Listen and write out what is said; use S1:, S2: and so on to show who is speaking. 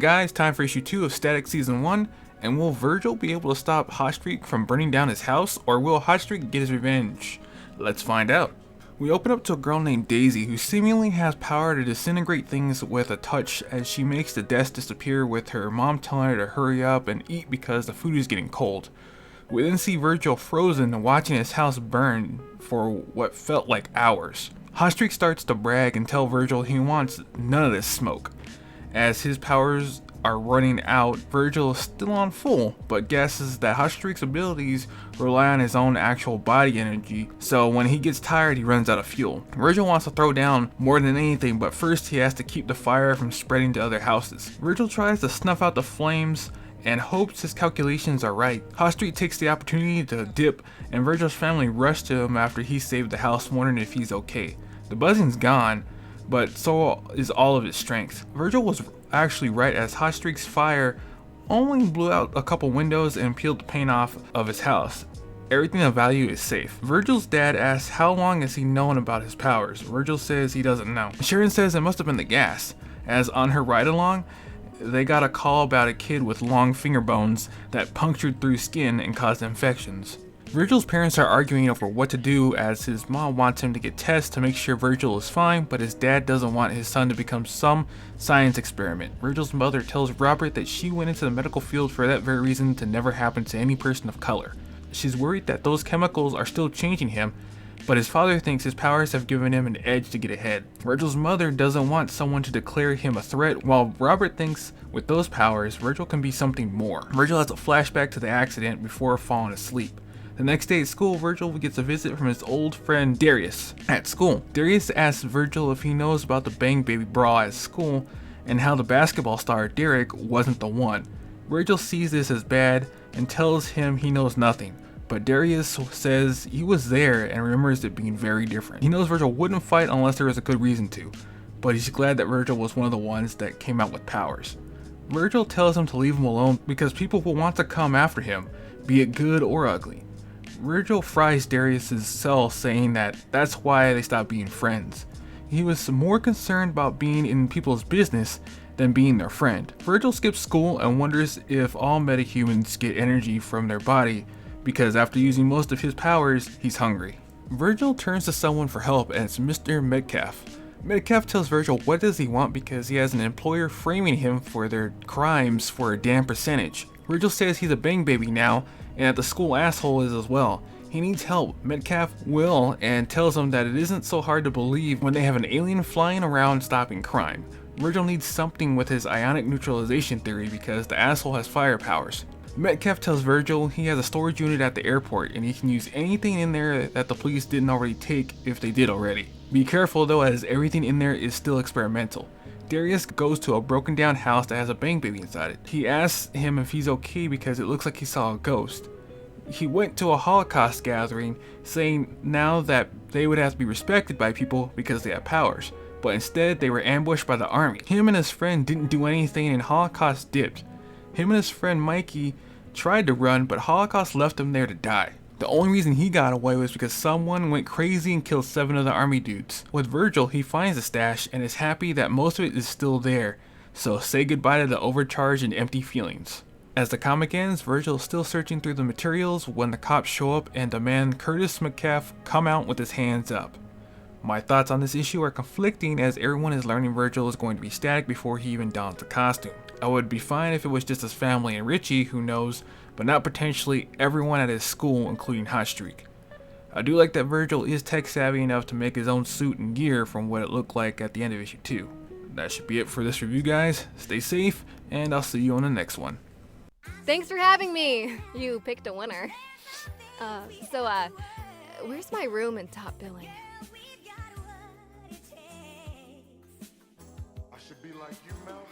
S1: Alright guys, time for issue 2 of Static Season 1, and will Virgil be able to stop Hotstreak from burning down his house, or will Hotstreak get his revenge? Let's find out. We open up to a girl named Daisy who seemingly has power to disintegrate things with a touch as she makes the desk disappear, with her mom telling her to hurry up and eat because the food is getting cold. We then see Virgil frozen watching his house burn for what felt like hours. Hotstreak starts to brag and tell Virgil he wants none of this smoke. As his powers are running out, Virgil is still on full, but guesses that Hotstreak's abilities rely on his own actual body energy, so when he gets tired he runs out of fuel. Virgil wants to throw down more than anything, but first he has to keep the fire from spreading to other houses. Virgil tries to snuff out the flames and hopes his calculations are right. Hotstreak takes the opportunity to dip, and Virgil's family rush to him after he saved the house, wondering if he's okay. The buzzing's gone, but so is all of his strength. Virgil was actually right, as Hotstreak's fire only blew out a couple windows and peeled the paint off of his house. Everything of value is safe. Virgil's dad asks how long has he known about his powers. Virgil says he doesn't know. Sharon says it must have been the gas, as on her ride along, they got a call about a kid with long finger bones that punctured through skin and caused infections. Virgil's parents are arguing over what to do, as his mom wants him to get tests to make sure Virgil is fine, but his dad doesn't want his son to become some science experiment. Virgil's mother tells Robert that she went into the medical field for that very reason, to never happen to any person of color. She's worried that those chemicals are still changing him, but his father thinks his powers have given him an edge to get ahead. Virgil's mother doesn't want someone to declare him a threat, while Robert thinks with those powers, Virgil can be something more. Virgil has a flashback to the accident before falling asleep. The next day at school, Virgil gets a visit from his old friend Darius. At school, Darius asks Virgil if he knows about the Bang Baby brawl at school and how the basketball star Derek wasn't the one. Virgil sees this as bad and tells him he knows nothing, but Darius says he was there and remembers it being very different. He knows Virgil wouldn't fight unless there was a good reason to, but he's glad that Virgil was one of the ones that came out with powers. Virgil tells him to leave him alone because people will want to come after him, be it good or ugly. Virgil fries Darius's cell, saying that that's why they stopped being friends. He was more concerned about being in people's business than being their friend. Virgil skips school and wonders if all metahumans get energy from their body, because after using most of his powers, he's hungry. Virgil turns to someone for help, and it's Mr. Metcalf. Metcalf tells Virgil what does he want because he has an employer framing him for their crimes for a damn percentage. Virgil says he's a Bang Baby now, and that the school asshole is as well. He needs help. Metcalf will, and tells him that it isn't so hard to believe when they have an alien flying around stopping crime. Virgil needs something with his ionic neutralization theory because the asshole has fire powers. Metcalf tells Virgil he has a storage unit at the airport and he can use anything in there that the police didn't already take if they did already. Be careful though, as everything in there is still experimental. Darius goes to a broken down house that has a Bang Baby inside it. He asks him if he's okay because it looks like he saw a ghost. He went to a Holocaust gathering, saying now that they would have to be respected by people because they have powers, but instead they were ambushed by the army. Him and his friend didn't do anything and Holocaust dipped. Him and his friend Mikey tried to run, but Holocaust left him there to die. The only reason he got away was because someone went crazy and killed 7 of the army dudes. With Virgil, he finds the stash and is happy that most of it is still there, so say goodbye to the overcharged and empty feelings. As the comic ends, Virgil is still searching through the materials when the cops show up and demand Curtis Metcalf come out with his hands up. My thoughts on this issue are conflicting, as everyone is learning Virgil is going to be static before he even dons the costume. I would be fine if it was just his family and Richie, who knows, but not potentially everyone at his school, including Hotstreak. I do like that Virgil is tech savvy enough to make his own suit and gear from what it looked like at the end of issue 2. That should be it for this review, guys. Stay safe, and I'll see you on the next one.
S2: Thanks for having me. You picked a winner. Where's my room in top billing?
S3: I should be like you, Mel.